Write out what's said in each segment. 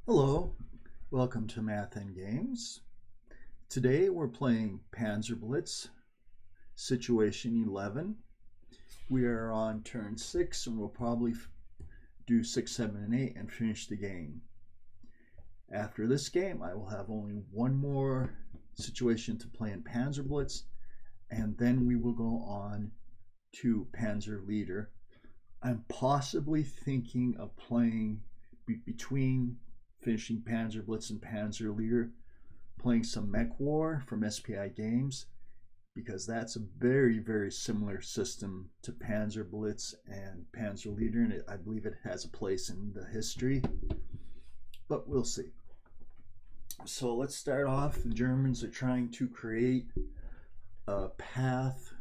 Hello, welcome to Math and Games. Today we're playing PanzerBlitz, Situation 11. We are on turn 6 and we'll probably do 6, 7, and 8 and finish the game. After this game I will have only one more situation to play in PanzerBlitz and then we will go on to Panzer Leader. I'm possibly thinking of playing between finishing PanzerBlitz and Panzer Leader, playing some Mech War from SPI Games, because that's a very, very similar system to PanzerBlitz and Panzer Leader, and I believe it has a place in the history, but we'll see. So let's start off. The Germans are trying to create a path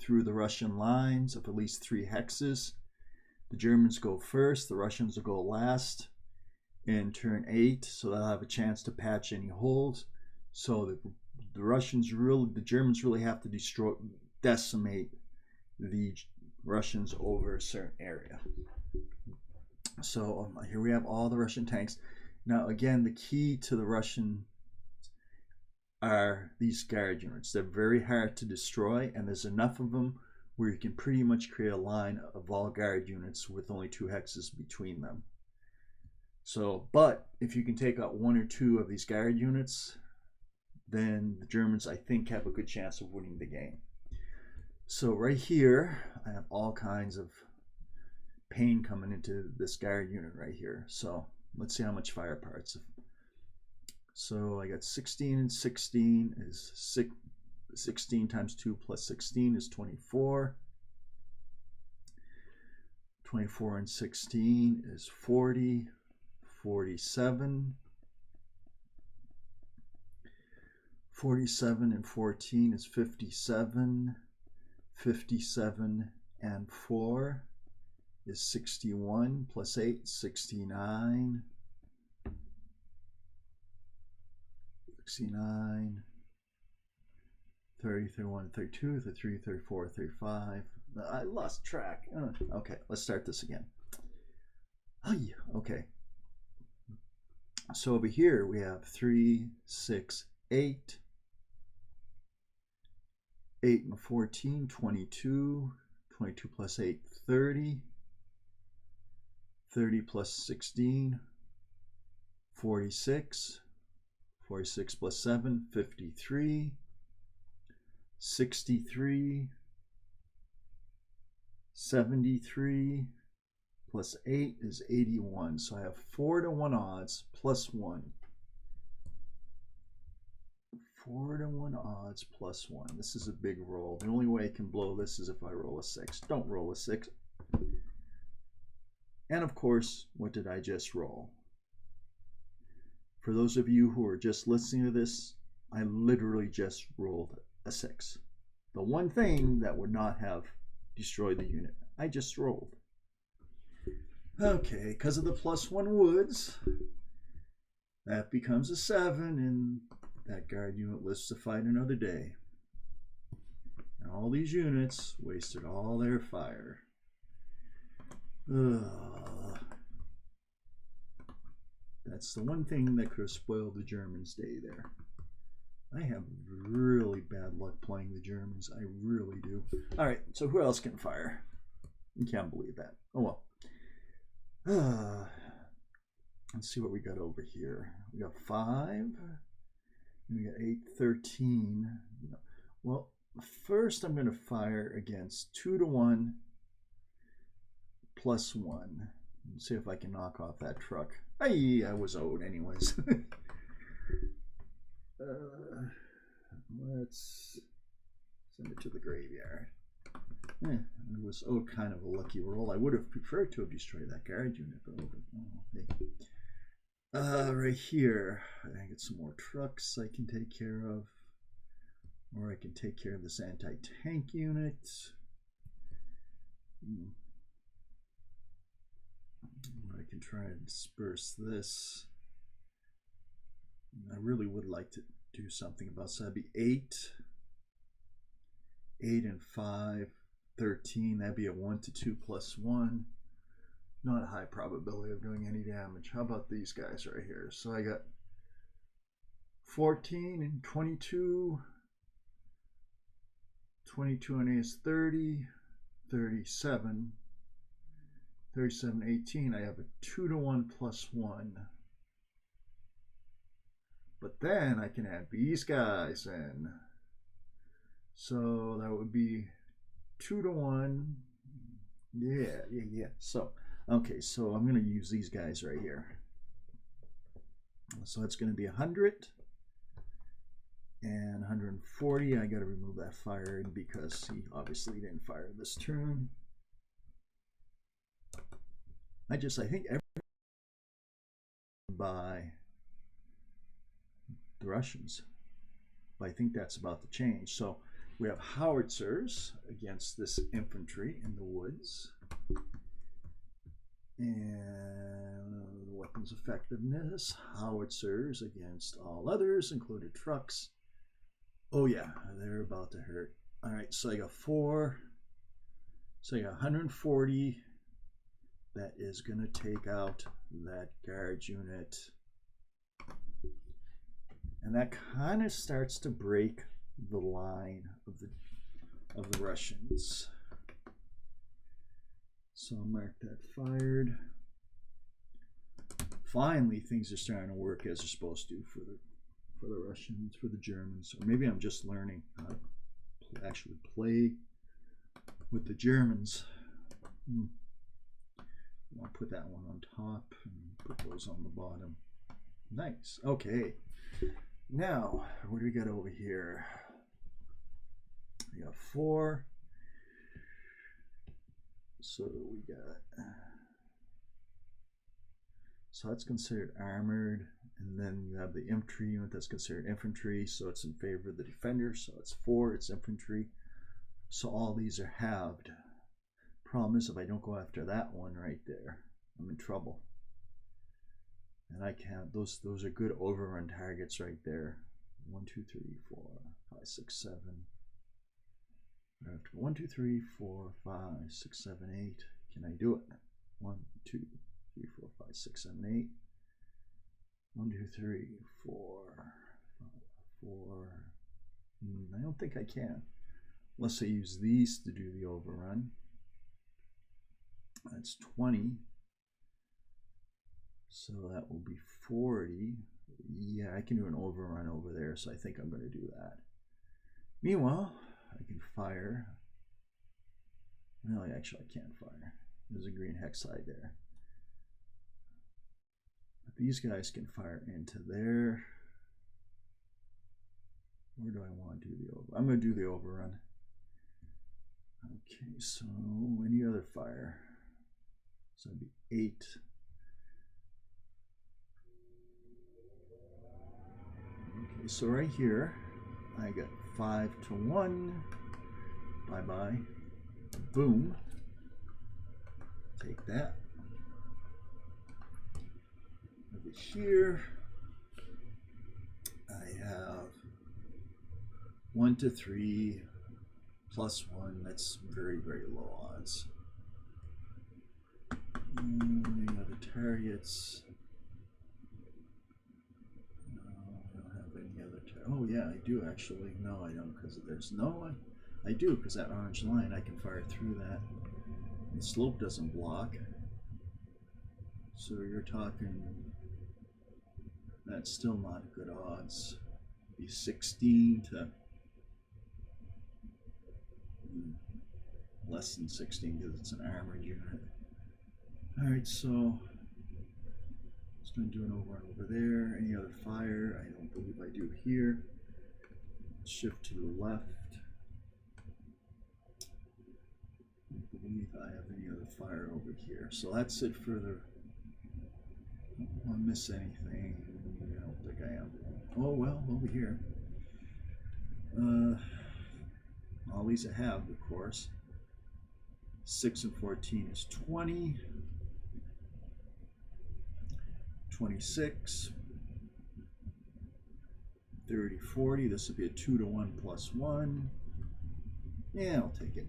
through the Russian lines of at least 3 hexes. The Germans go first, the Russians will go last in turn 8, so they'll have a chance to patch any holes. So the Germans really have to decimate the Russians over a certain area. So here we have all the Russian tanks. Now again, the key to the Russian are these guard units. They're very hard to destroy, and there's enough of them where you can pretty much create a line of all guard units with only 2 hexes between them. So, but if you can take out 1 or 2 of these guard units, then the Germans, I think, have a good chance of winning the game. So right here, I have all kinds of pain coming into this guard unit right here. So let's see how much fire parts. So I got 16 and 16 is 16 times 2 plus 16 is 24. 24 and 16 is 40. 47. 47 and 14 is 57. 57 and 4 is 61 plus 8, 69. 69. 30, 31, 32, 33, 34, 35. I lost track. Okay, let's start this again. Okay. So over here we have 3, 6, 8. 8 and 14, 22. 22 plus 8, 30. 30 plus 16, 46. 46 plus 7, 53. 63. 73. Plus 8 is 81. So I have 4 to 1 odds plus 1. 4 to 1 odds plus 1. This is a big roll. The only way I can blow this is if I roll a 6. Don't roll a 6. And of course, what did I just roll? For those of you who are just listening to this, I literally just rolled a 6. The one thing that would not have destroyed the unit. I just rolled. Okay, because of the plus 1 woods, that becomes a 7, and that guard unit lives to fight another day. And all these units wasted all their fire. That's the one thing that could have spoiled the Germans' day there. I have really bad luck playing the Germans. I really do. All right, so who else can fire? You can't believe that. Oh well. Let's see what we got over here. We got 5. And we got 8, 13. Well, first I'm going to fire against 2 to 1 plus 1. Let's see if I can knock off that truck. Hey, I was owed anyways. Let's send it to the graveyard. It was kind of a lucky roll. I would have preferred to have destroyed that guard unit, but hey. Right here, I get some more trucks I can take care of, or I can take care of this anti-tank unit. I can try and disperse this. I really would like to do something about, so that'd be 8. 8 and 5. 13, that'd be a 1 to 2 plus 1. not a high probability of doing any damage. How about these guys right here? So I got 14 and 22. 22 on A is 30, 37, 37, 18. I have a 2-to-1 plus 1. But then I can add these guys in. So that would be 2-to-1. Yeah. So, okay, so I'm going to use these guys right here. So it's going to be 100 and 140. I got to remove that fire because he obviously didn't fire this turn. I think every by the Russians, but I think that's about to change. So we have howitzers against this infantry in the woods. And weapons effectiveness, howitzers against all others, including trucks. Oh yeah, they're about to hurt. All right, so I got 4. So I got 140. That is going to take out that guard unit. And that kind of starts to break the line of the Russians. So I'll mark that fired. Finally, things are starting to work as they're supposed to for the Russians, for the Germans. Or maybe I'm just learning how to actually play with the Germans. I'll put that one on top and put those on the bottom. Nice. Okay. Now, what do we got over here? We got 4. So we got, so that's considered armored, and then you have the infantry unit that's considered infantry, so it's in favor of the defender, so it's 4, it's infantry. So all these are halved. Problem is, if I don't go after that one right there, I'm in trouble. And I can't, those are good overrun targets right there. 1, 2, 3, 4, 5, 6, 7. 1, 2, 3, 4, 5, 6, 7, 8. Can I do it? 1, 2, 3, 4, 5, 6, 7, 8. 1, 2, 3, 4, 5, 4. I don't think I can. Unless I use these to do the overrun. That's 20. So that will be 40. Yeah, I can do an overrun over there, so I think I'm going to do that. Meanwhile, I can fire. No, actually I can't fire. There's a green hexide there. But these guys can fire into there. Where do I want to do the overrun? I'm going to do the overrun. Okay, so any other fire? So it'd be 8. Okay, so right here, I got 5-to-1. Bye-bye. Boom. Take that. Over here, I have 1 to 3 plus 1. That's very, very low odds. Any other targets? No, I don't have any other targets. Oh yeah, I do actually. No, I don't, because there's no. I do, because that orange line, I can fire through that. The slope doesn't block. So you're talking, that's still not good odds. Be 16 to less than 16 because it's an armored unit. Alright, so just going to do an overrun over there. Any other fire? I don't believe I do here. Shift to the left. I don't believe I have any other fire over here. So that's it for the. I don't want to miss anything. I don't think I am. Oh well, over here. All these I have, of course. 6 and 14 is 20. 26. 30, 40. This would be a 2-to-1 plus 1. Yeah, I'll take it.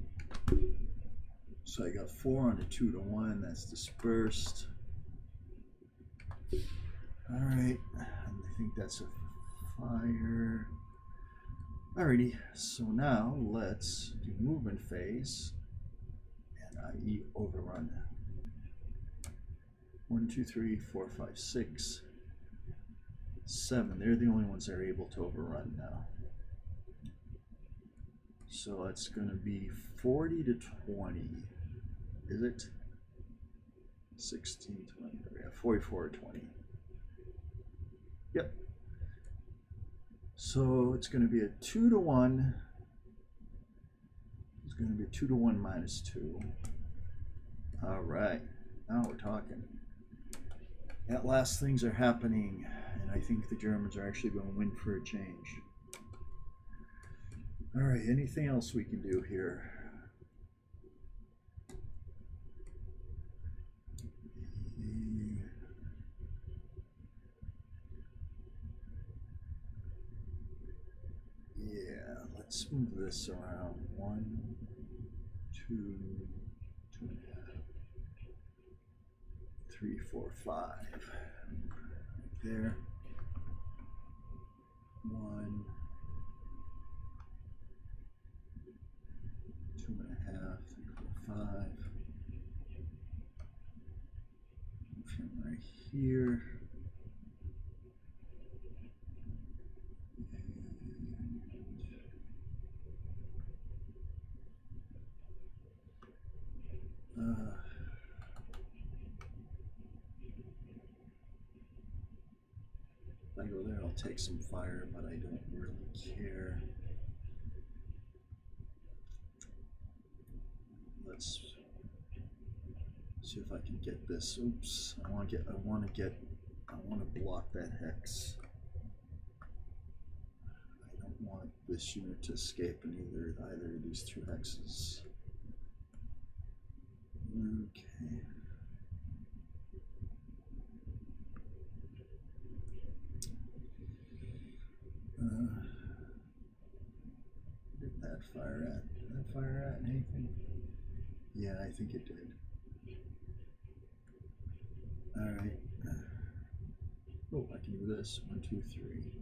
So I got 4 on a 2-to-1. That's dispersed. All right, I think that's a fire. Alrighty, so now let's do movement phase, and i.e. overrun. 1, 2, 3, 4, 5, 6, 7. They're the only ones that are able to overrun now. So it's going to be 40 to 20. Is it? 16, 20, yeah, 44 to 20. Yep. So it's going to be a 2-to-1. It's going to be a 2-to-1 minus 2. All right. Now we're talking. At last, things are happening, and I think the Germans are actually going to win for a change. All right. Anything else we can do here? Yeah, let's move this around. 1, 2, 2.5, 3, 4, 5. Right there. 1, 2.5, 3, 4, 5. Move him right here. If I go there, I'll take some fire, but I don't really care. Let's see if I can get this. Oops! I want to block that hex. I don't want this unit to escape in either of these 2 hexes. Okay. Did that fire at? Did that fire at anything? Yeah, I think it did. All right. Oh, I can do this. 1, 2, 3,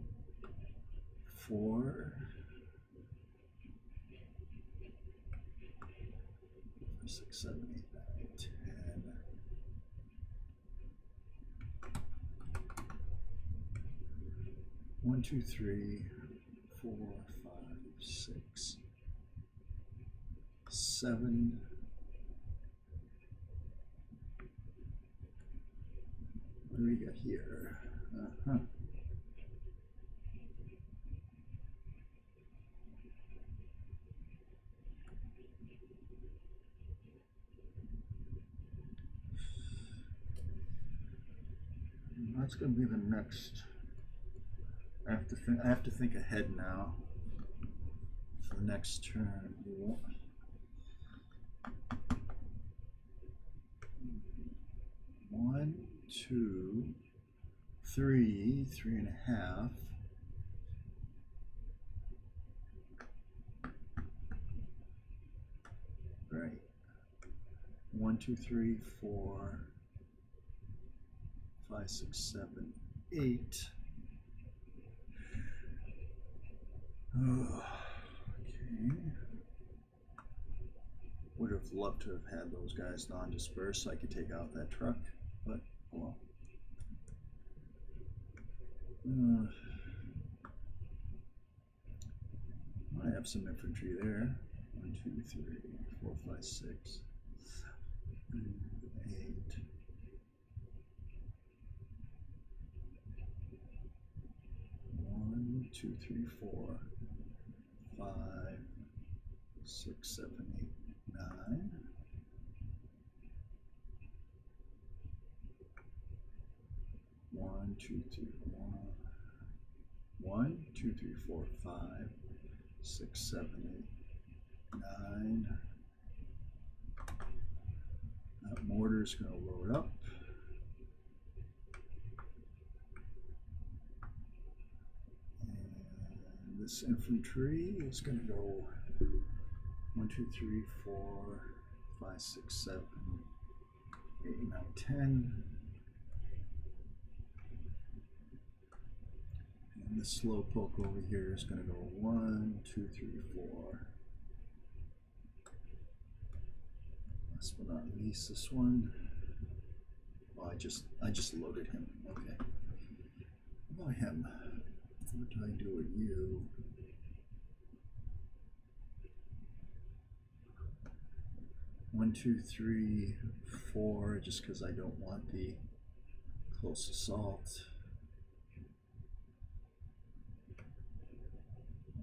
4, 5, 6, 7, 8, 9, 10. 1, 2, 3, 4, 5, 6, 7. What do we got here? That's going to be the next. I have to think ahead now for the next turn. 1, 2, 3, 3.5. Right. 1, 2, 3, 4, 5, 6, 7, 8. Okay. Would have loved to have had those guys non-dispersed so I could take out that truck, but well. I have some infantry there. 1, 2, 3, 4, 5, 6, 7, 8. 1, 2, 3, 4, 5, 6, 7, 8, 9. 1, 2, 3, 1, 2, 3, 4, 5, 6, 7, 8, 9. That mortar is going to load up. And this infantry is going to go 1, 2, 3, 4, 5, 6, 7, 8, 9, 10. And the slow poke over here is going to go 1, 2, 3, 4. Last but not least, this one. Oh, I just loaded him. Okay. How about him? What do I do with you? One, 2, 3, 4, just because I don't want the close assault.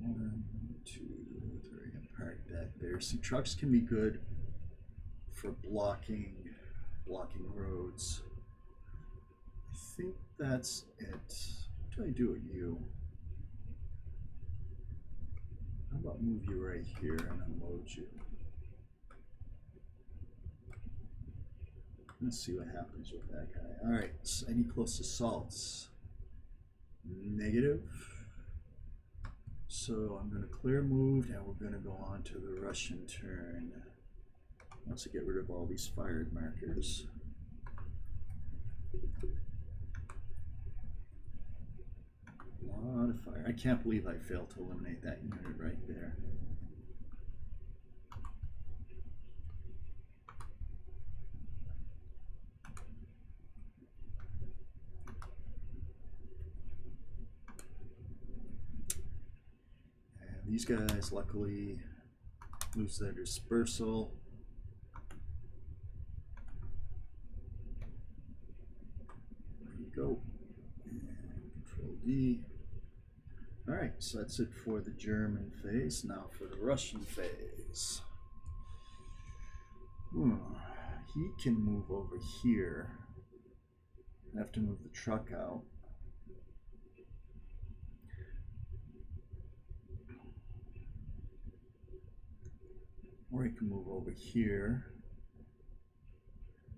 1, 2, 3, and park that there. See, trucks can be good for blocking roads. I think that's it. What do I do with you? How about move you right here and unload you? Let's see what happens with that guy. All right, so any close assaults? Negative. So I'm going to clear move, and we're going to go on to the Russian turn. Once I get rid of all these fired markers. A lot of fire. I can't believe I failed to eliminate that unit right there. And these guys luckily lose their dispersal. Go and Control D. All right, so that's it for the German phase. Now for the Russian phase. He can move over here. I have to move the truck out. Or he can move over here.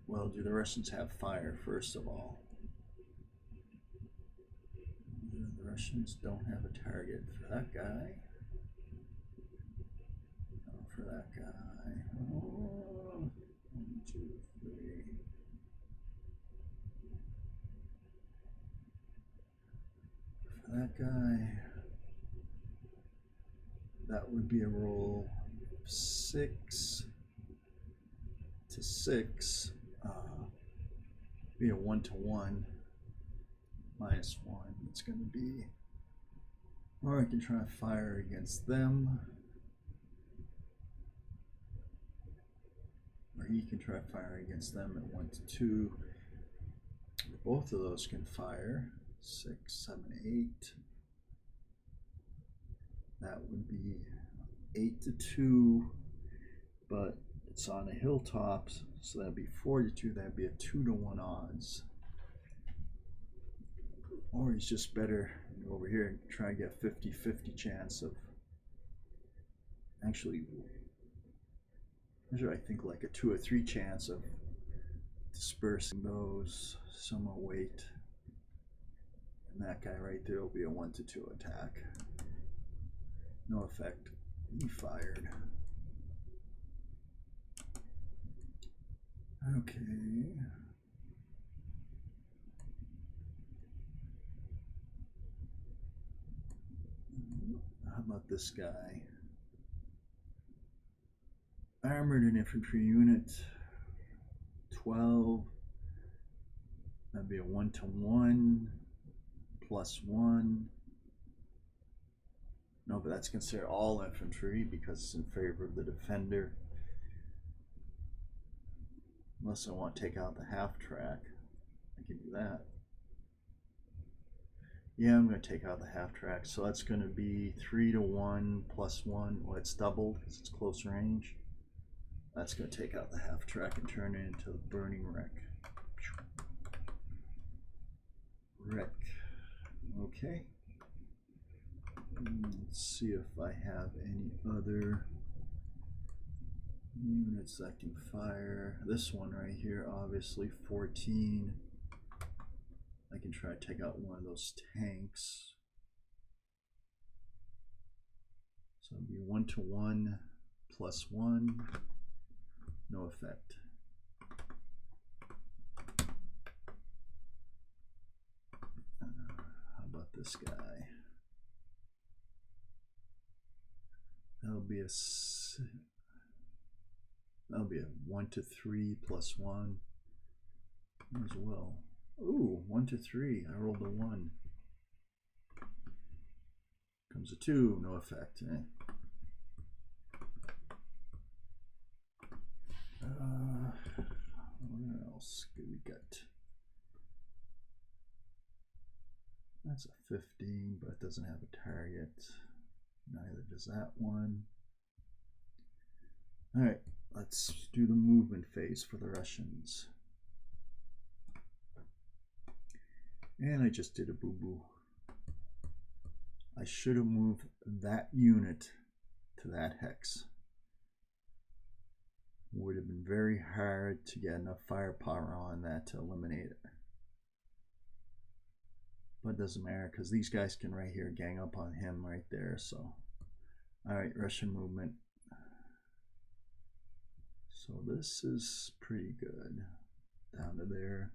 Well, do the Russians have fire, first of all? The Russians don't have a target for that guy. No, for that guy. Oh, 1, 2, 3. For that guy, that would be a roll of 6 to 6. Be a 1-to-1. -1. It's going to be, or I can try to fire against them, or he can try to fire against them at 1-to-2. Both of those can fire. 6, 7, 8. That would be 8-to-2, but it's on a hilltop, so that'd be 4-to-2. That'd be a 2-to-1 odds. Or he's just better over here and try and get 50-50 chance of, actually, I think like a 2 or 3 chance of dispersing those. Some will wait. And that guy right there will be a 1-to-2 attack. No effect. He fired. Okay. How about this guy? Armored and infantry unit, 12. That'd be a 1-to-1, +1. No, but that's considered all infantry because it's in favor of the defender. Unless I want to take out the half track, I can do that. Yeah, I'm going to take out the half track. So that's going to be 3-to-1 +1. Well, it's doubled because it's close range. That's going to take out the half track and turn it into the burning wreck. Wreck. Okay. Let's see if I have any other units that can fire. This one right here, obviously 14. I can try to take out one of those tanks. So it'll be 1-to-1 +1. no effect. How about this guy? That'll be a 1 to 3 plus 1 as well. Ooh, 1 to 3. I rolled a 1. Comes a 2, no effect. What else do we get? That's a 15, but it doesn't have a target. Neither does that one. All right, let's do the movement phase for the Russians. And I just did a boo-boo. I should have moved that unit to that hex. Would have been very hard to get enough firepower on that to eliminate it. But it doesn't matter because these guys can right here gang up on him right there. So, all right, Russian movement. So this is pretty good. Down to there.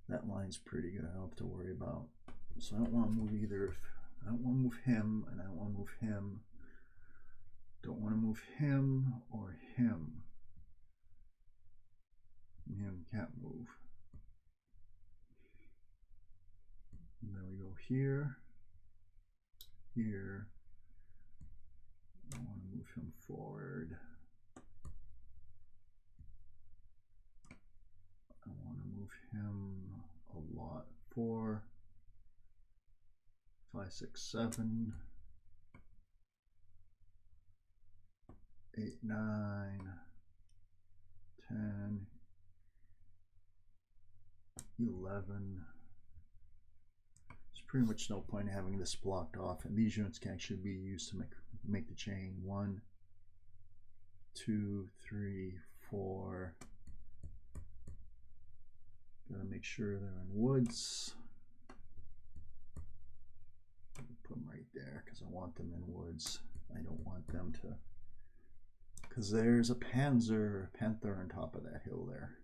That line's pretty good. I don't have to worry about. So I don't want to move either. I don't want to move him, and I don't want to move him. Don't want to move him or him. Him can't move. And then we go here, here. I want to move him forward. I want to move him a lot. 4, 5, 6, 7, 8, 9, 10, 11. There's pretty much no point in having this blocked off, and these units can actually be used to make the chain. 1, 2, 3, 4. Gotta make sure they're in woods. Put them right there because I want them in woods. I don't want them to, because there's a panther on top of that hill there.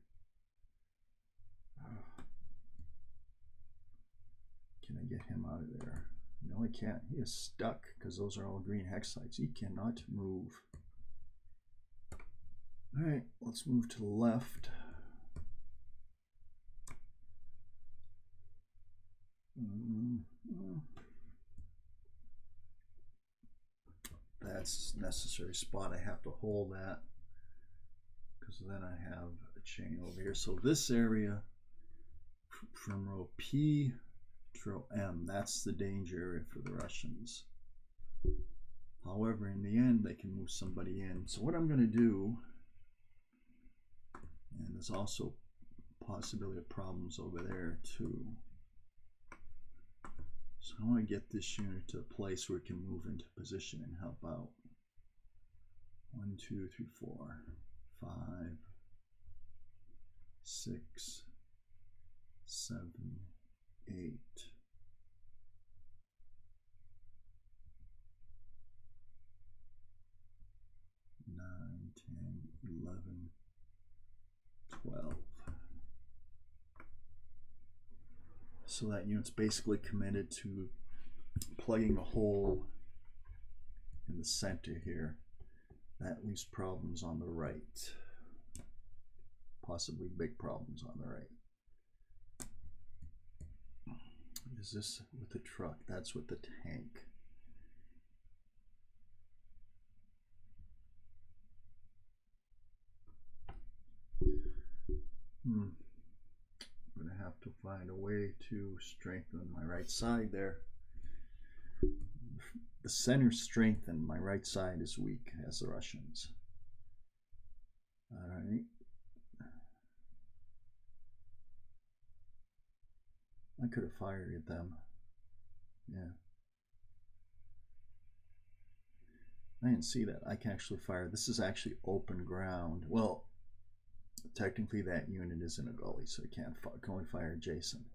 Can I get him out of there? No, I can't. He is stuck because those are all green hex sites. He cannot move. All right, let's move to the left. That's necessary spot. I have to hold that because then I have a chain over here. So this area from row P to row M, that's the danger area for the Russians. However, in the end, they can move somebody in. So what I'm going to do, and there's also possibility of problems over there too. So I want to get this unit to a place where it can move into position and help out. 1, 2, 3, 4, 5, 6, 7, 8. 9, 10, 11, 12. So that unit's basically committed to plugging a hole in the center here. That leaves problems on the right. Possibly big problems on the right. Is this with the truck? That's with the tank. I'm going to have to find a way to strengthen my right side there. The center strengthened, my right side is weak as the Russians. All right. I could have fired at them. Yeah. I didn't see that. I can actually fire. This is actually open ground. Well, technically that unit is in a gully, so it can't can only fire adjacent.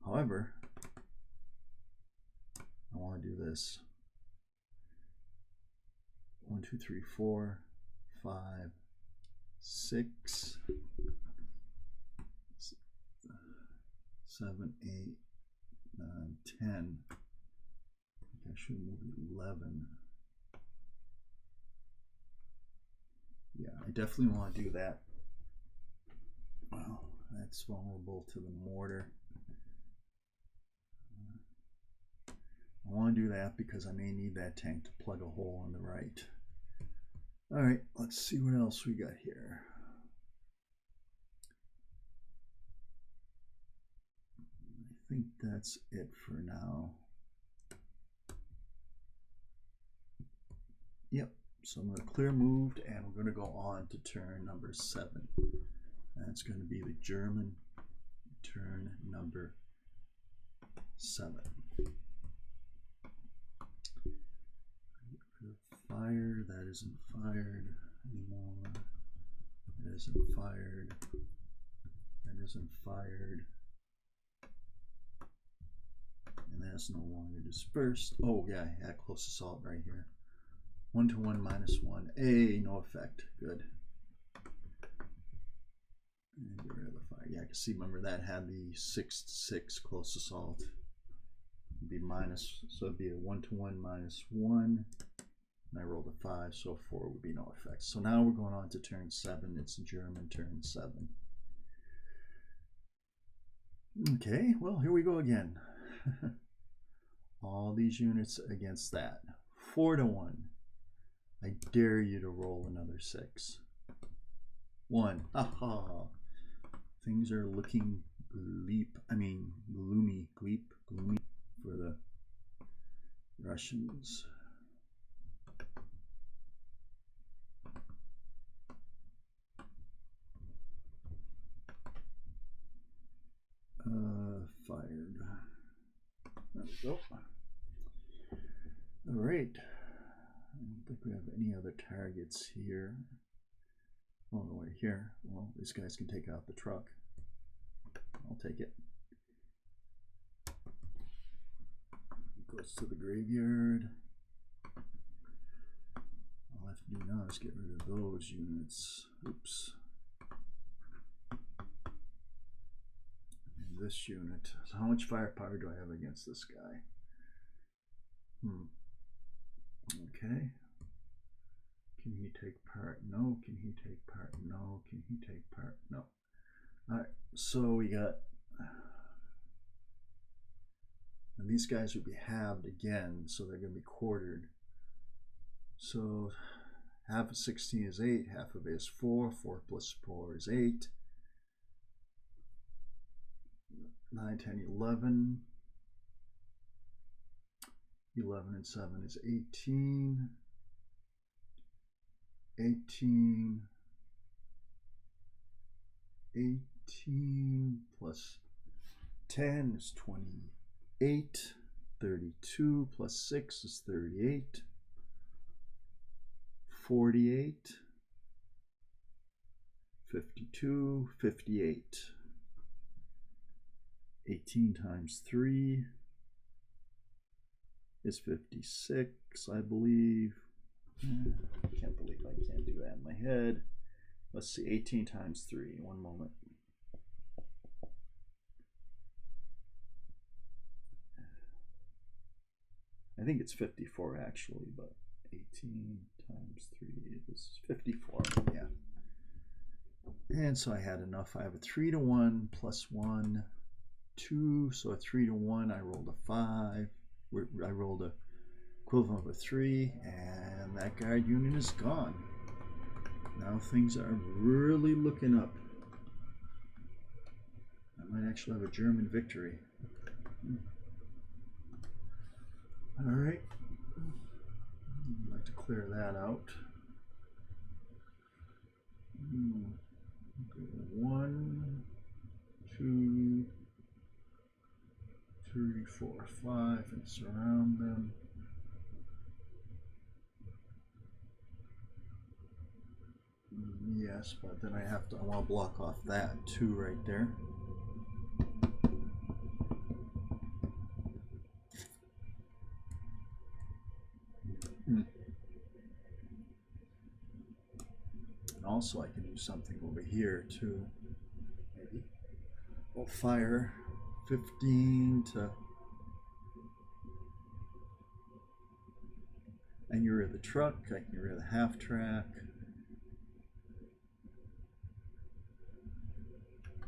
However, I want to do this. 1, 2, 3, 4, 5, 6, 7, 8, 9, 10. I should move 11. Yeah, I definitely want to do that. Well, that's vulnerable to the mortar. I want to do that because I may need that tank to plug a hole on the right. All right, let's see what else we got here. I think that's it for now. Yep, so I'm going to clear moved and we're going to go on to turn number 7. That's going to be the German turn number 7. Fire, that isn't fired anymore. That isn't fired. That isn't fired. And that's no longer dispersed. Oh yeah, I had close assault right here. 1 to 1 minus 1. No effect. Good. And get rid of the fire. Yeah, I can see, remember that had the 6 to 6 close assault. It'd be minus, so it'd be a 1 to 1 minus 1. And I rolled a 5, so 4 would be no effect. So now we're going on to turn 7. It's a German turn 7. Okay, well, here we go again. All these units against that. 4 to 1. I dare you to roll another 6. 1. Aha. Things are looking gloomy for the Russians. Fired. There we go. All right. I don't think we have any other targets here. Oh, no, right here. Well, these guys can take out the truck. I'll take it. It goes to the graveyard. All I have to do now is get rid of those units. Oops. And this unit. So how much firepower do I have against this guy? Okay. Can he take part? No. Can he take part? No. Can he take part? No. Alright, so we got, and these guys would be halved again, so they're going to be quartered. So half of 16 is 8, half of it is 4, 4 plus 4 is 8, 9, 10, 11, 11 and 7 is 18, 18 plus 10 is 28, 32 plus 6 is 38, 48, 52, 58, 18 times 3 is 56, I believe. I can't believe I can't do that in my head. Let's see, 18 times 3, one moment. I think it's 54 actually, but 18 times 3 is 54, yeah. And so I had enough. I have a 3 to 1 plus 1, 2, so a 3 to 1, I rolled a 5. I rolled a equivalent of a 3, and that guard unit is gone. Now things are really looking up. I might actually have a German victory. All right. I'd like to clear that out. 1, 2, 3, 4, 5, and surround them. Yes, but then I want to block off that too right there. also I can do something over here too. Maybe we'll fire 15 to, and get rid of the truck. I can get rid of the half track.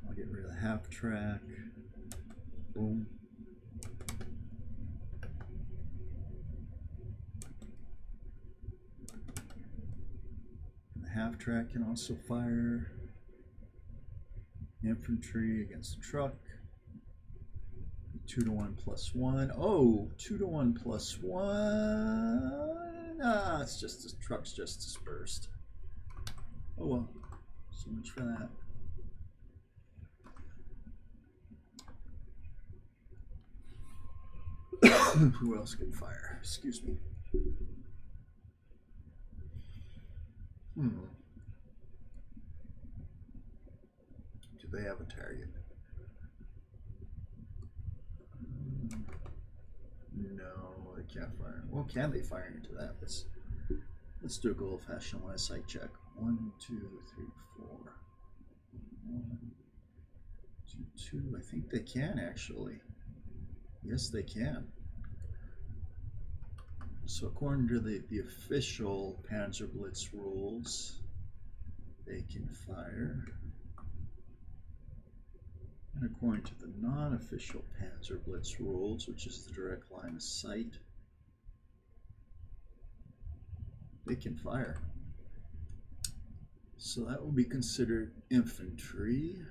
I'll get rid of the half track. Boom. And the half track can also fire infantry against the truck. 2 to 1 plus 1. Oh, 2 to 1 plus 1. Ah, it's just the truck's just dispersed. Oh well, so much for that. Who else can fire? Excuse me. Do they have a target? No, they can't fire. Well, can they fire into that? Let's do a good old-fashioned line of sight check. 1, 2, 3, 4. 1, 2, 2. I think they can actually. Yes, they can. So according to the official PanzerBlitz rules, they can fire. And according to the non-official PanzerBlitz rules, which is the direct line of sight, they can fire. So that will be considered infantry.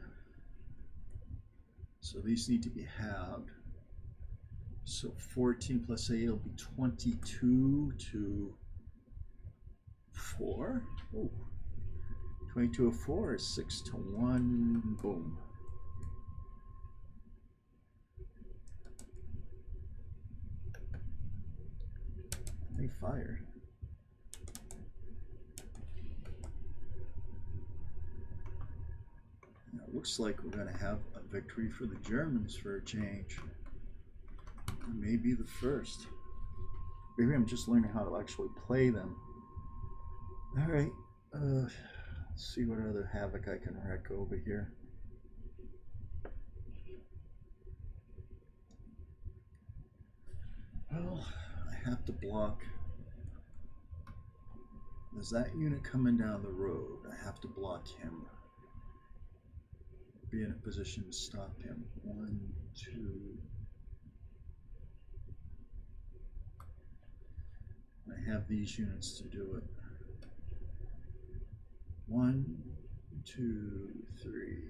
So these need to be halved. So 14 plus 8 will be 22 to 4. Oh, 22 to 4 is 6 to 1. Boom. They fired. Now it looks like we're going to have a victory for the Germans for a change. Maybe the first. Maybe I'm just learning how to actually play them. Alright, let's see what other havoc I can wreak over here. Well, I have to block. There's that unit coming down the road. I have to block him. Be in a position to stop him. 1, 2. I have these units to do it. 1, 2, 3,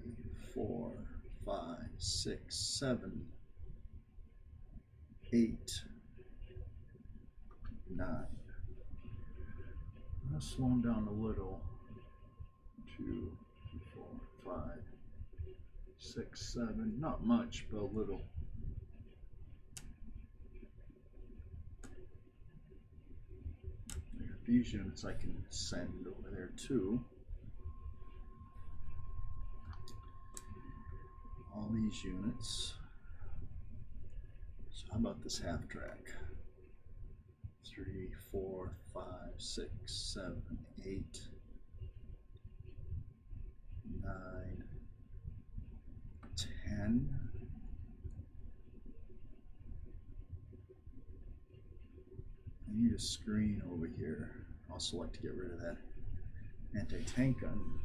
4, 5, 6, 7, 8, 9. I'll slow them down a little. 2, 4, 5, 6, 7. Not much, but a little. These units I can send over there too. All these units. So how about this half track? 3, 4, 5, 6, 7, 8, 9, 10. I need a screen over here. I also like to get rid of that anti-tank gun.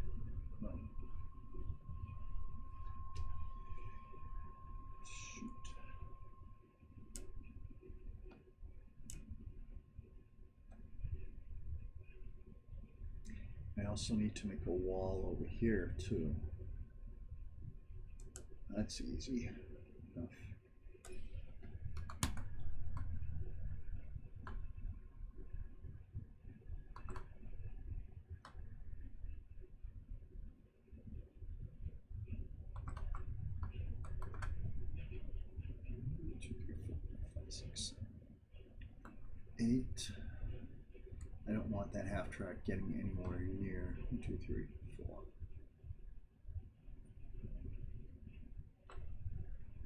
Shoot. I also need to make a wall over here too. That's easy enough. Eight. I don't want that half track getting anywhere near 1, 2, 3, 4.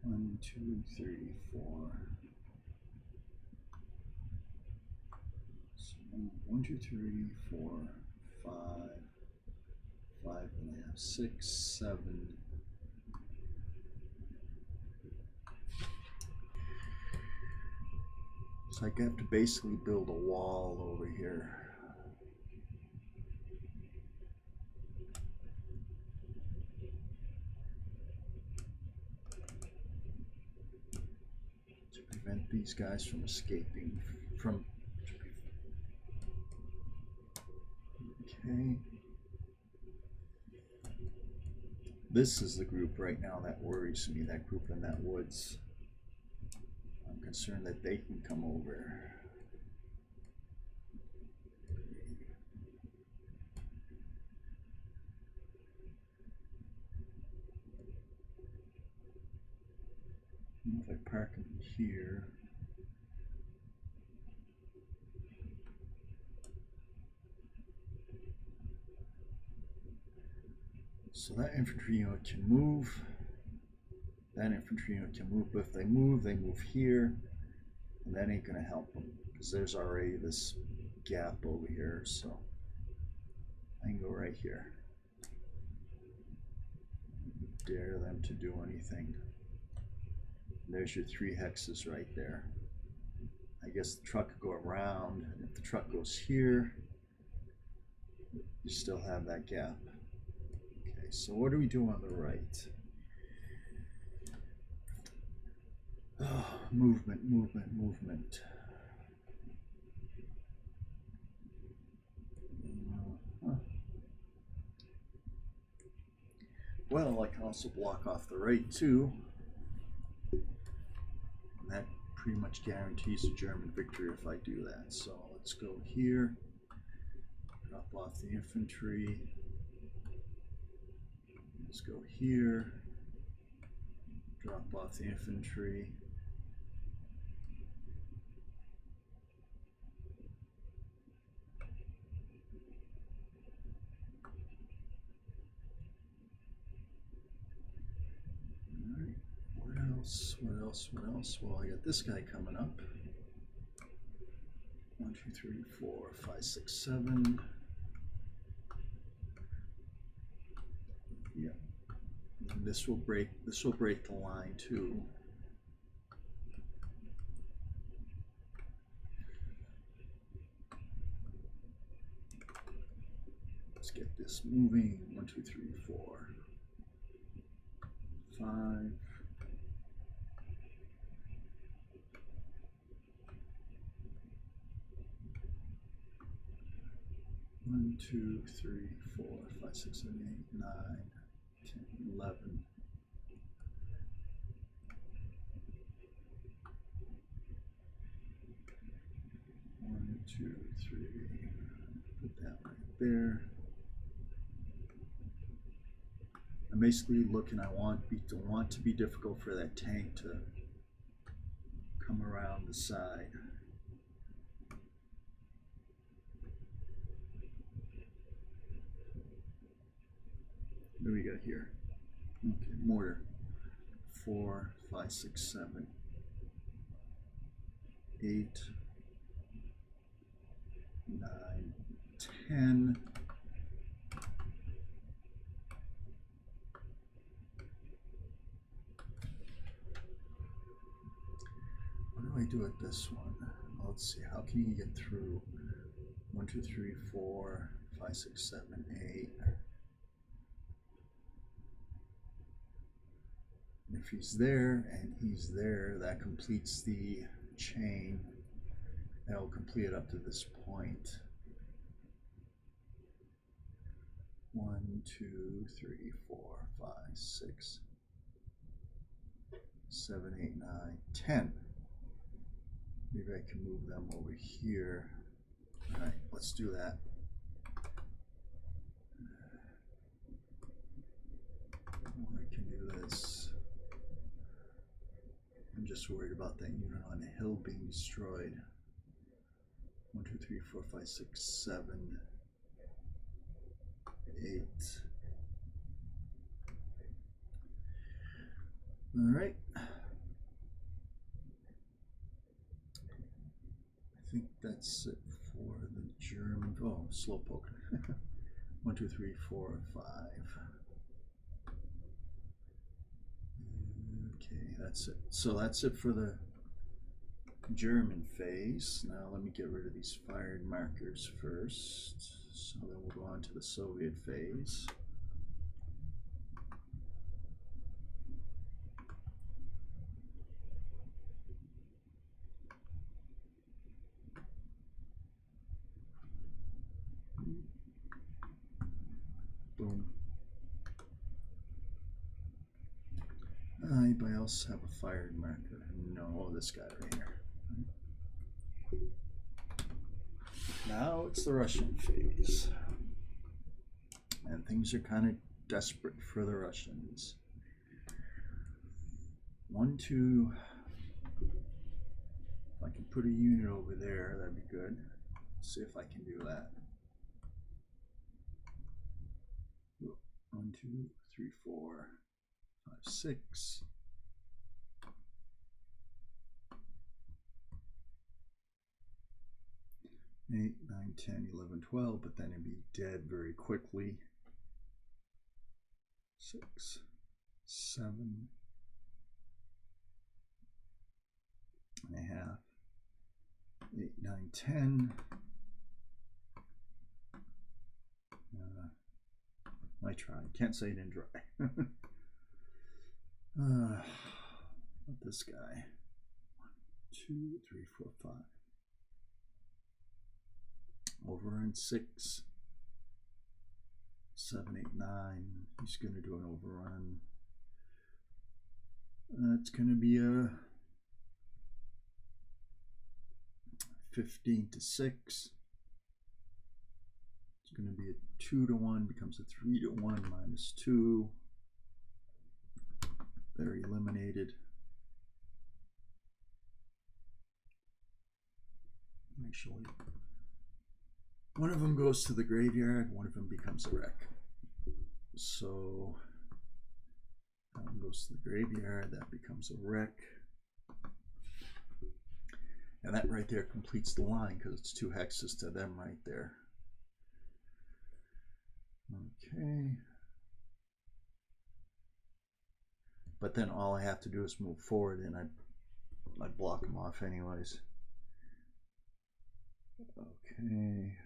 1, 2, 3, 4. So 1, 2, 3, 4, 5, 5.5, 6, 7. So I have to basically build a wall over here. To prevent these guys from escaping from. Okay. This is the group right now that worries me, that group in that woods. I'm concerned that they can come over. If I park them here. So that infantry unit can move. That infantry unit can move, but if they move here. And that ain't gonna help them because there's already this gap over here, so I can go right here. Dare them to do anything. There's your 3 hexes right there. I guess the truck could go around, and if the truck goes here, you still have that gap. Okay, so what do we do on the right? Oh, movement, movement, movement. Well, I can also block off the right too. And that pretty much guarantees a German victory if I do that. So let's go here, drop off the infantry. Let's go here, drop off the infantry. What else? Well, I got this guy coming up. 1, 2, 3, 4, 5, 6, 7. Yeah. And this will break the line too. Let's get this moving. 1, 2, 3, 4, 5. 1, 2, 3, 4, 5, 6, 7, 8, 9, 10, 11. 1, 2, 3. Put that right there. I'm basically looking. I want to be difficult for that tank to come around the side. What do we got here? Okay, mortar. 4, 5, 6, 7, 8, 9, 10. What do I do with this one? Let's see, how can you get through? 1, 2, 3, 4, 5, 6, 7, 8. If he's there and he's there, that completes the chain. That'll complete it up to this point. 1, 2, 3, 4, 5, 6, 7, 8, 9, 10. Maybe I can move them over here. All right, let's do that. I can do this. I'm just worried about that unit on the hill being destroyed. 1, 2, 3, 4, 5, 6, 7, 8. All right. I think that's it for the German. Oh, slowpoke. 1, 2, 3, 4, 5. Okay, that's it. So that's it for the German phase. Now let me get rid of these fired markers first. So then we'll go on to the Soviet phase. Boom. Anybody else have a fired marker? No, this guy right here. Now it's the Russian phase. And things are kind of desperate for the Russians. 1, 2. If I can put a unit over there, that'd be good. Let's see if I can do that. 1, 2, 3, 4, 5, 6. Eight, 9, 10, 11, 12, but then it'd be dead very quickly. 6, 7 and a half. 8, 9, 10. I tried. Can't say it didn't dry. Not this guy. 1, 2, 3, 4, 5. Over in 6, 7, 8, 9. He's going to do an overrun. That's going to be a 15 to 6. It's going to be a 2 to 1, becomes a 3 to 1 minus 2. They're eliminated. Actually, one of them goes to the graveyard, one of them becomes a wreck. So that one goes to the graveyard, that becomes a wreck. And that right there completes the line because it's 2 hexes to them right there. Okay. But then all I have to do is move forward and I'd block them off anyways. Okay.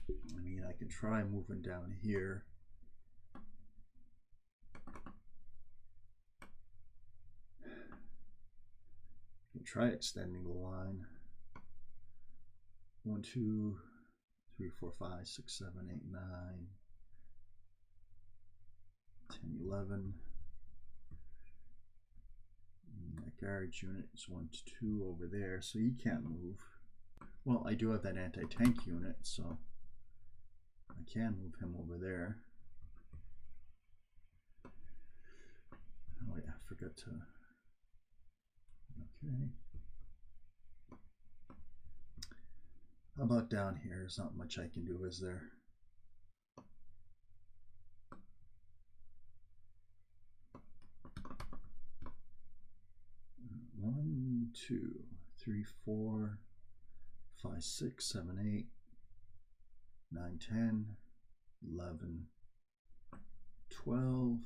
I mean, I can try moving down here. I can try extending the line. 1, 2, 3, 4, 5, 6, 7, 8, 9, 10, 11. And that garage unit is 1 to 2 over there, so he can't move. Well, I do have that anti-tank unit, so I can move him over there. Oh yeah, I forgot to. Okay. How about down here? There's not much I can do, is there? One, 2, 3, 4, 5, 6, 7, 8, 9, 10, 11, 12.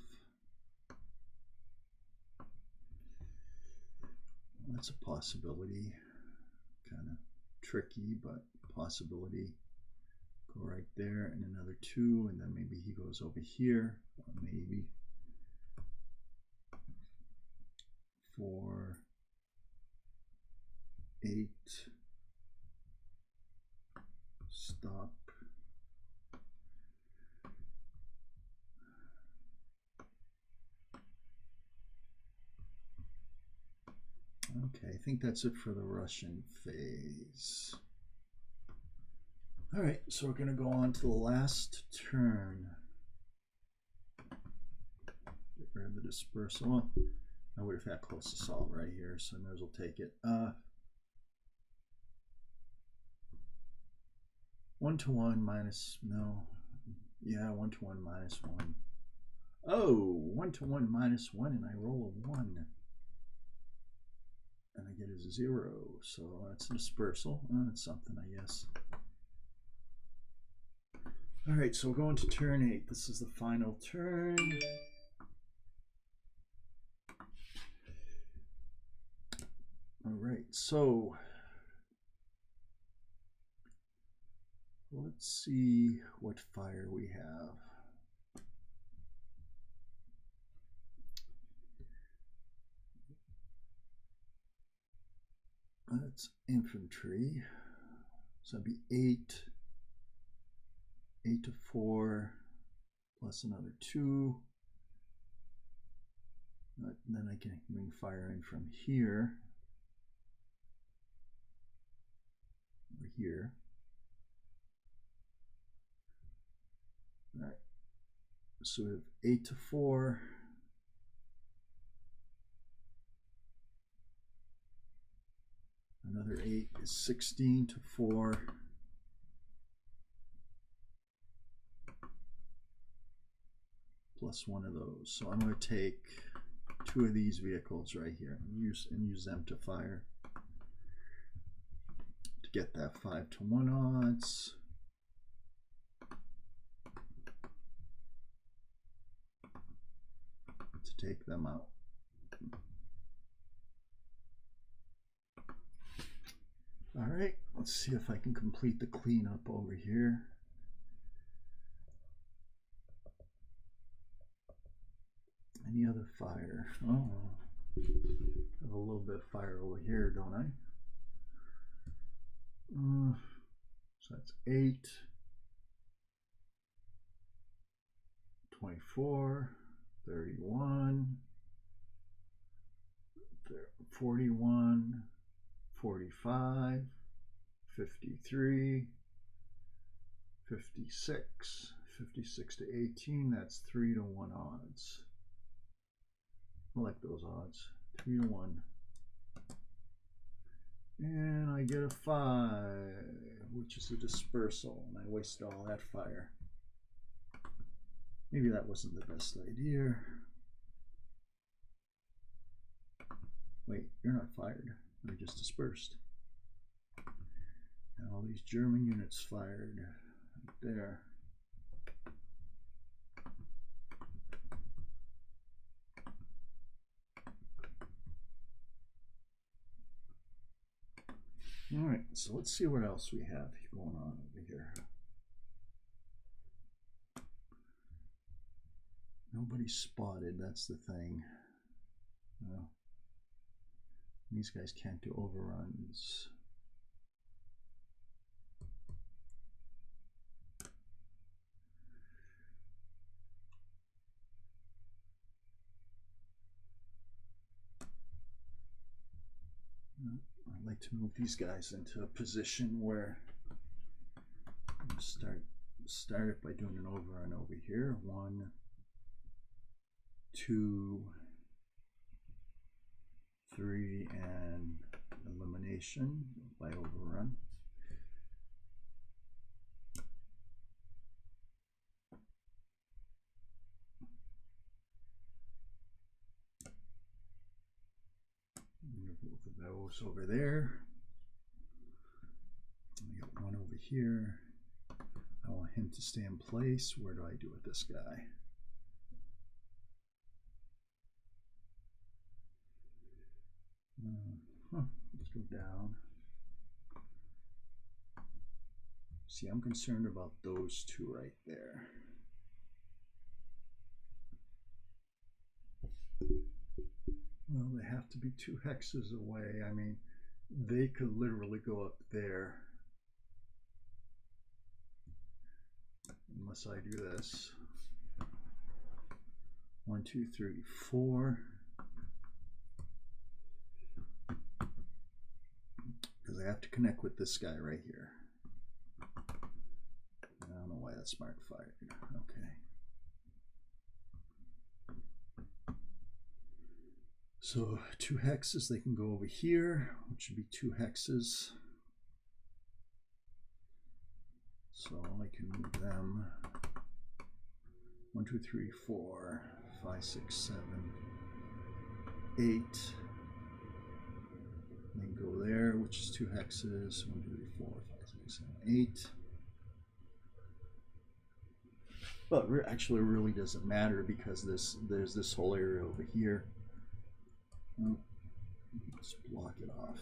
That's a possibility. Kind of tricky, but possibility. Go right there and another 2, and then maybe he goes over here. Maybe 4, 8. Stop. Okay, I think that's it for the Russian phase. All right, so we're going to go on to the last turn. Get rid of the dispersal. Well, I would have had close assault right here, so I might as well take it. 1 to 1 minus, no. Yeah, 1 to 1 minus 1. Oh, 1 to 1 minus 1, and I roll a 1. and I get a 0. So that's a dispersal. That's something, I guess. All right, so we're going to turn 8. This is the final turn. All right, so let's see what fire we have. That's infantry. So that'd be 8 to 4 plus another 2. And then I can bring fire in from here. Or here. All right. So we have 8 to 4. Another 8 is 16 to 4. Plus one of those. So I'm going to take 2 of these vehicles right here and use them to fire to get that 5 to 1 odds. To take them out. All right, let's see if I can complete the cleanup over here. Any other fire? Oh, I have a little bit of fire over here, don't I? So that's 8, 24, 31, 41, 45, 53, 56, 56 to 18, that's 3 to 1 odds. I like those odds, 3 to 1. And I get a 5, which is a dispersal, and I wasted all that fire. Maybe that wasn't the best idea. Wait, you're not fired. They're just dispersed. And all these German units fired right there. All right, so let's see what else we have going on over here. Nobody's spotted, that's the thing. Well, these guys can't do overruns. I'd like to move these guys into a position where I'm start it by doing an overrun over here. 1, 2, 3, and elimination by overrun. Move those over there. I got one over here. I want him to stay in place. Where do I do with this guy? Let's go down. See, I'm concerned about those two right there. Well, they have to be 2 hexes away. I mean, they could literally go up there. Unless I do this. 1, 2, 3, 4. Because I have to connect with this guy right here. I don't know why that smart fired. Okay. So 2 hexes, they can go over here, which should be 2 hexes. So I can move them 1, 2, 3, 4, 5, 6, 7, 8, then go there, which is 2 hexes. 1, 2, 3, 4, 5, 6, 7, 8. But actually, it really doesn't matter because there's this whole area over here. Oh, let's block it off.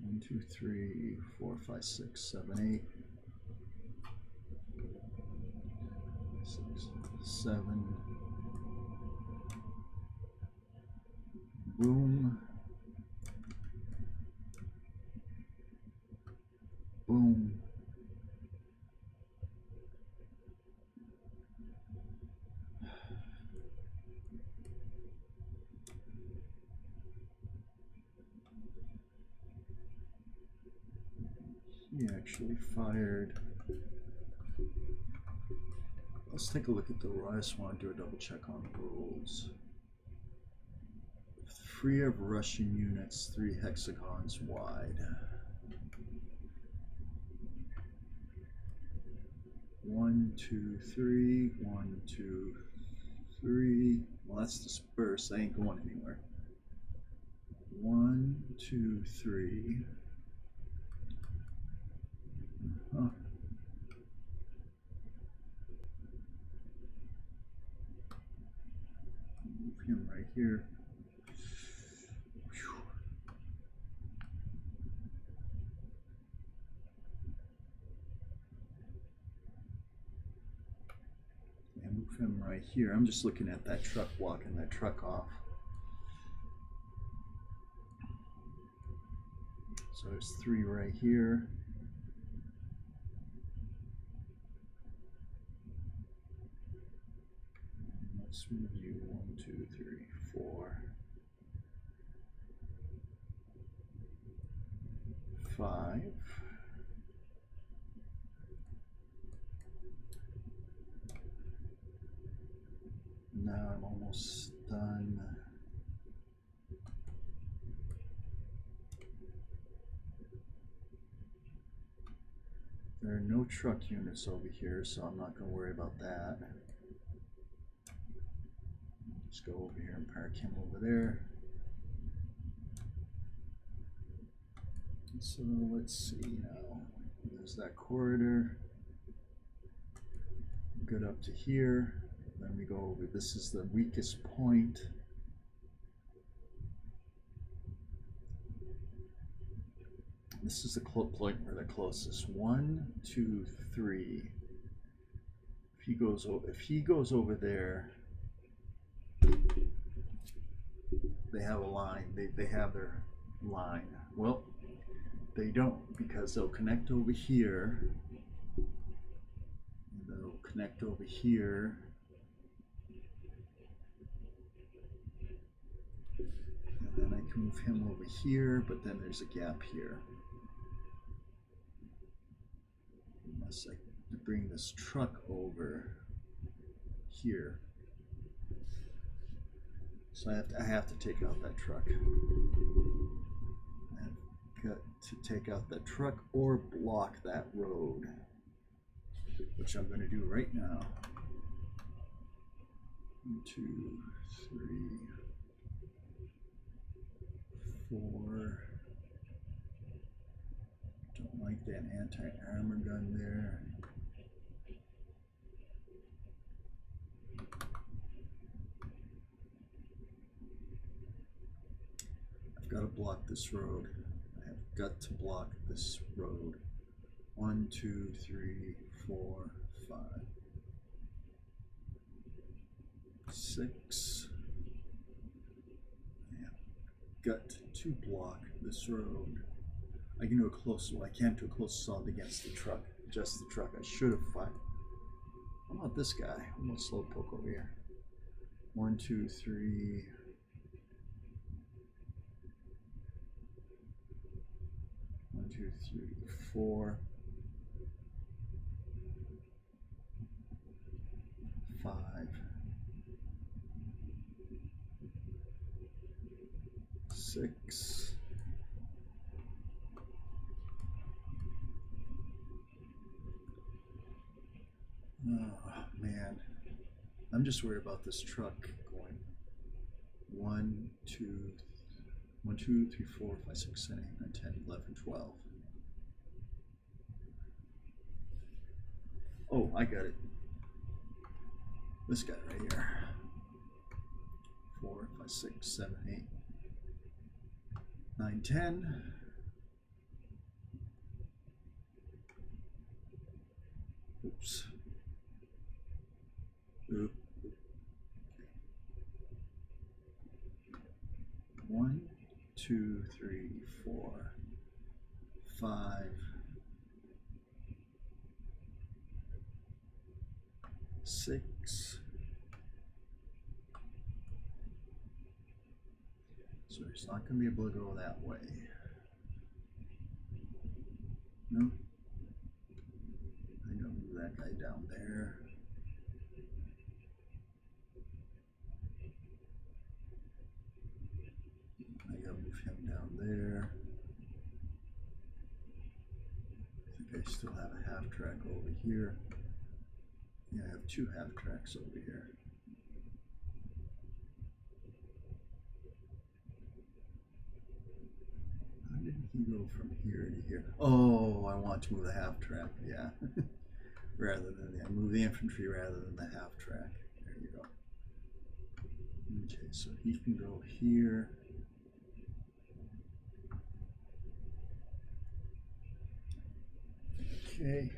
One, 2, 3, 4, 5, 6, 7, 8. 6, 7. Boom. Boom. He actually fired. Let's take a look at the roll. I just want to do a double check on the rolls. 3 of Russian units, 3 hexagons wide. 1, 2, 3. 1, 2, 3. Well, that's dispersed. I ain't going anywhere. 1, 2, 3. Move him right here. Whew. And move him right here. I'm just looking at that truck, blocking that truck off. So there's 3 right here. Let's move you 1, 2, 3, 4, 5. Now I'm almost done. There are no truck units over here, so I'm not going to worry about that. Just go over here and park him over there. So let's see now. There's that corridor. Good up to here. Then we go over. This is the weakest point. This is the point where the closest. 1, 2, 3. If he goes over there, they have a line. They have their line. Well, they don't, because they'll connect over here. They'll connect over here. And then I can move him over here, but then there's a gap here. Unless I bring this truck over here. So I have to take out that truck. I've got to take out that truck or block that road, which I'm going to do right now. 1, 2, 3, 4. Don't like that anti-armor gun there. I've got to block this road. I have got to block this road. 1, 2, 3, 4, 5, 6. I have got to block this road. I can do a close, well, I can't do a close assault against the truck, just the truck. I should have fired. How about this guy? I'm gonna slow poke over here. 1, 2, 3. 1, 2, 3, 4. 5. 6. 7. I'm just worried about this truck going 1, 2, 3, 4, 5, 6, 7, 8, 9, 10, 11, 12. Oh, I got it. This guy right here. 4, 5, 6, 7, 8, 9, 10. Oops. Oop. 1, 2, 3, 4, 5, 6. So he's not going to be able to go that way. No. I think I'll move that guy down there. I gotta move him down there. I think I still have a half track over here. Yeah, I have 2 half tracks over here. How did he go from here to here? Oh, I want to move the half track, yeah. Rather than, move the infantry rather than the half track. There you go. Okay, so he can go here. Okay.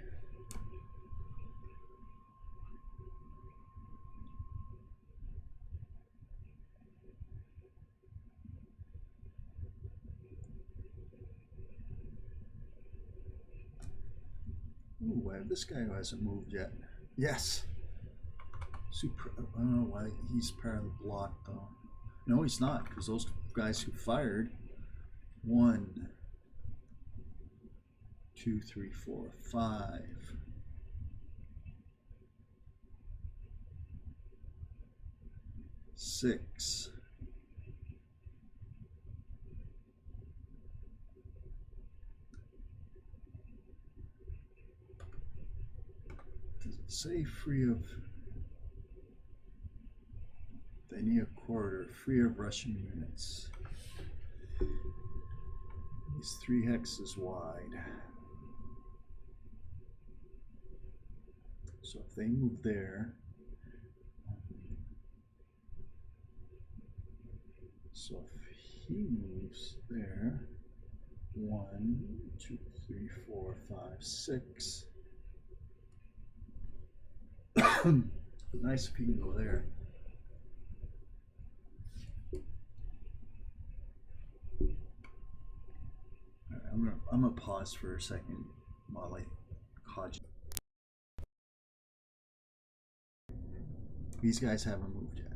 Ooh, I have this guy who hasn't moved yet. Yes. Super. I don't know why he's part of the block though. No, he's not, because those guys who fired 1, 2, 3, 4, 5. 6. Does it say free of? They need a corridor free of Russian units. He's 3 hexes wide. So if they move there, so if he moves there, 1, 2, 3, 4, 5, 6. Nice if he can go there. Right, I'm gonna pause for a second while I codge. These guys haven't moved yet.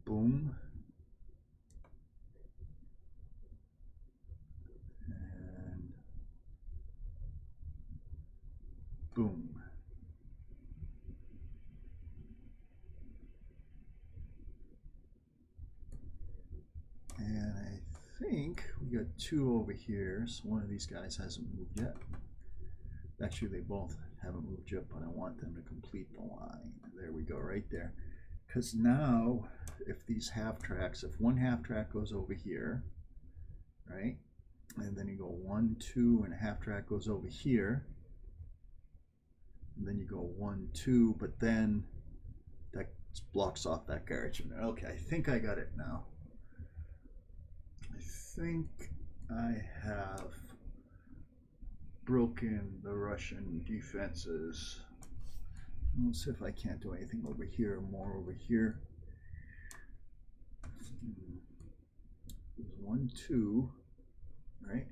Boom. And boom. And I think we got 2 over here, so one of these guys hasn't moved yet. Actually, they both haven't moved yet, but I want them to complete the line. There we go, right there. Because now, if these half tracks, if one half track goes over here, right, and then you go 1, 2, and a half track goes over here, and then you go 1, 2, but then that blocks off that garage unit. Okay, I think I got it now. I think I have broken the Russian defenses. Let's see if I can't do anything over here, more over here. 1, 2, right?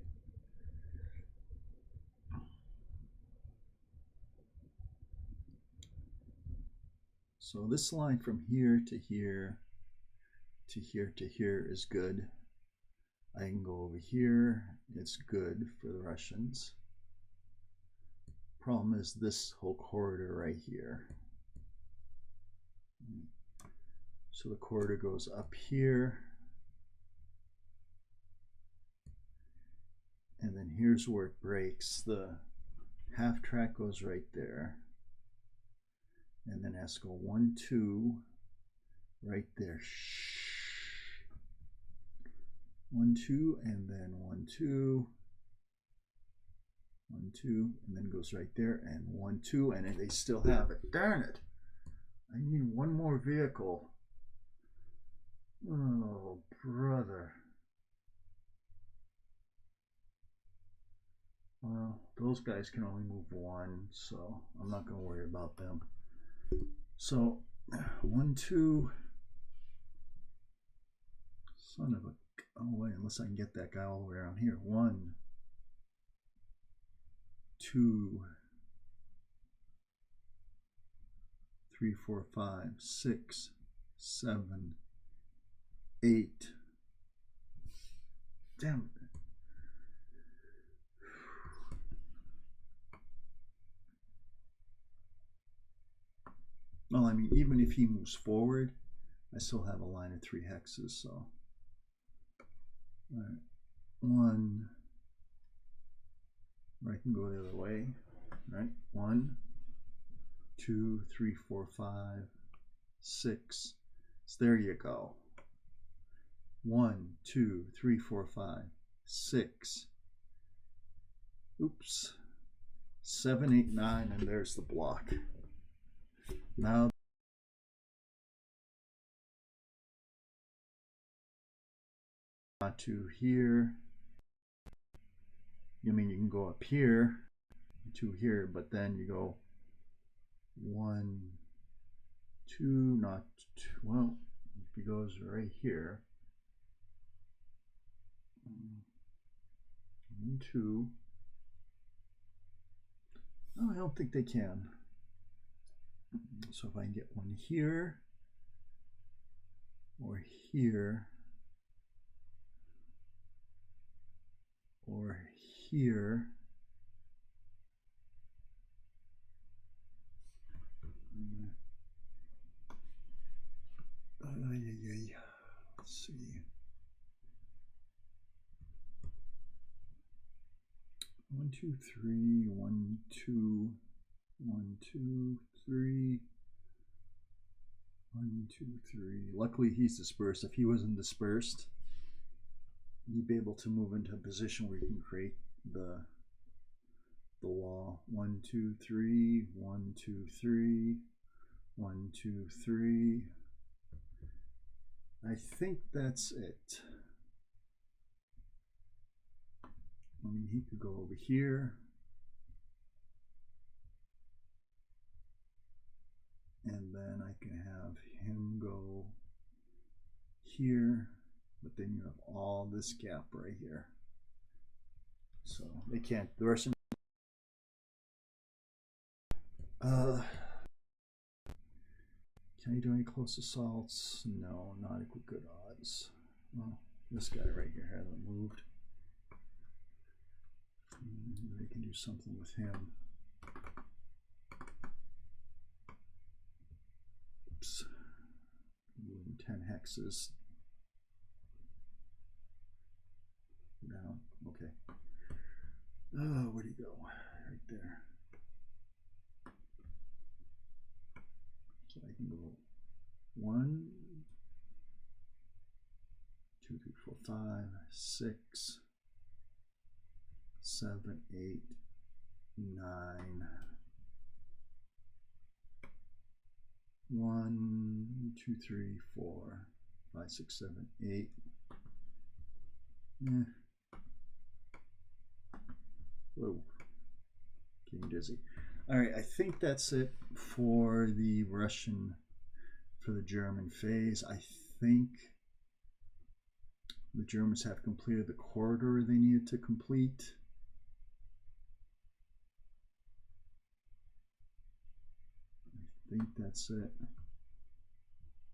So this line from here to here to here to here is good. I can go over here. It's good for the Russians. Problem is this whole corridor right here. So the corridor goes up here. And then here's where it breaks. The half track goes right there. and then has to go 1, 2, right there. 1, 2, and then 1, 2, 1, 2, and then goes right there, and 1, 2, and they still have it. Darn it! I need one more vehicle. Oh, brother. Well, those guys can only move 1, so I'm not going to worry about them. So, 1, 2. Son of a... Oh, wait, unless I can get that guy all the way around here. 1, 2, 3, 4, 5, 6, 7, 8. Damn it. Well, I mean, even if he moves forward, I still have a line of 3 hexes, so. All right. 1. Or I can go the other way. Right? 1, 2, 3, 4, 5, 6. So there you go. 1, 2, 3, 4, 5, 6. Oops. 7, 8, 9, and there's the block. Now to here. I mean, you can go up here to here, but then you go 1, 2, not 2. Well, if he goes right here, 1, 2. No, I don't think they can. So if I can get one here or here or here. Let's see. 1, 2, 3, 1, 2, 1, 2, 3. 1, 2, 3. Luckily he's dispersed. If he wasn't dispersed, you'd be able to move into a position where you can create the wall. 1, 2, 3, 1, 2, 3, 1, 2, 3. I think that's it. I mean, he could go over here. And then I can have him go here, but then you have all this gap right here. So they can't, the Russian. Can he do any close assaults? No, not with good odds. Well, this guy right here hasn't moved. They can do something with him. Oops. Moving 10 hexes. Down. Okay. Oh, where'd he go? Right there. So I can go 1, 2, 3, 4, 5, 6, 7, 8, 9. 1, 2, 3, 4, 5, 6, 7, 8. Whoa, getting dizzy. All right, I think that's it for the German phase. I think the Germans have completed the corridor they needed to complete. I think that's it.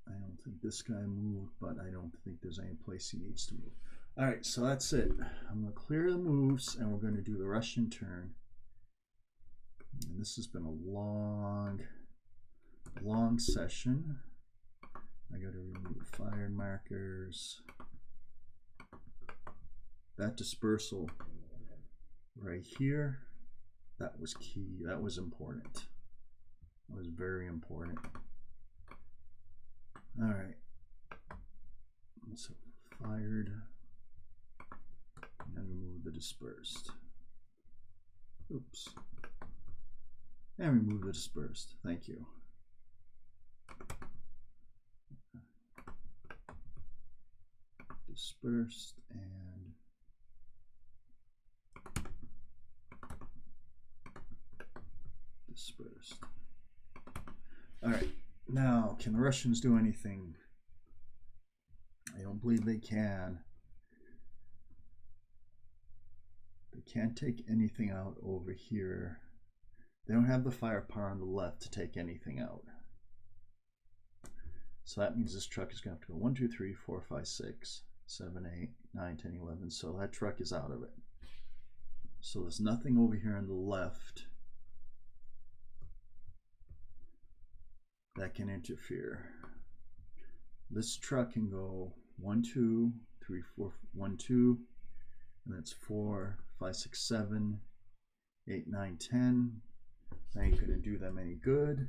I don't think this guy moved, but I don't think there's any place he needs to move. All right, so that's it. I'm going to clear the moves, and we're going to do the Russian turn. And this has been a long session. I got to remove fired markers. That dispersal right here, that was key. That was important. That was very important. All right. So fired and remove the dispersed. Oops. And remove the dispersed. Thank you. Dispersed and dispersed. All right. Now, can the Russians do anything? I don't believe they can. They can't take anything out over here. They don't have the firepower on the left to take anything out. So that means this truck is going to have to go 1, 2, 3, 4, 5, 6, 7, 8, 9, 10, 11. So that truck is out of it. So there's nothing over here on the left that can interfere. This truck can go 1, 2, 3, 4, 1, 2, and that's 4, 5, 6, 7, 8, 9, 10. That ain't gonna do them any good.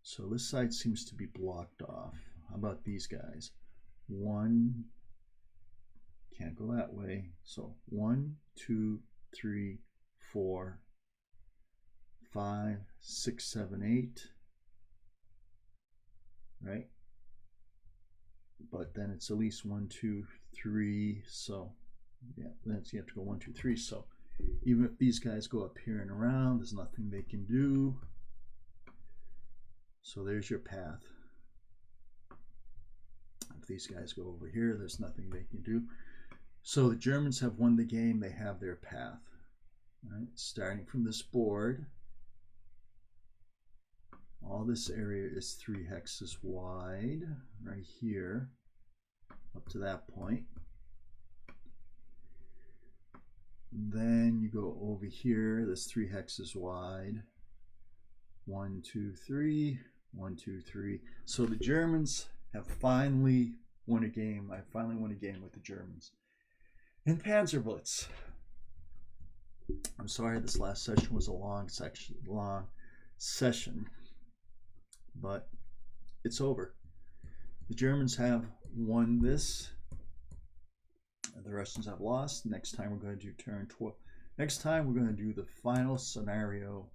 So this side seems to be blocked off. How about these guys? 1, can't go that way. So 1, 2, 3, 4, 5, 6, 7, 8. Right? But then it's at least 1, 2, 3. So yeah, that's, you have to go 1, 2, 3. So even if these guys go up here and around, there's nothing they can do. So there's your path. If these guys go over here, there's nothing they can do. So the Germans have won the game. They have their path. All right? Starting from this board, all this area is 3 hexes wide right here up to that point. Then you go over here, that's 3 hexes wide. 1, 2, 3, 1, 2, 3. So the Germans have finally won a game. I finally won a game with the Germans in PanzerBlitz. I'm sorry this last session was a long session, but it's over. The Germans have won this. The Russians have lost. Next time we're going to do turn 12. Next time we're going to do the final scenario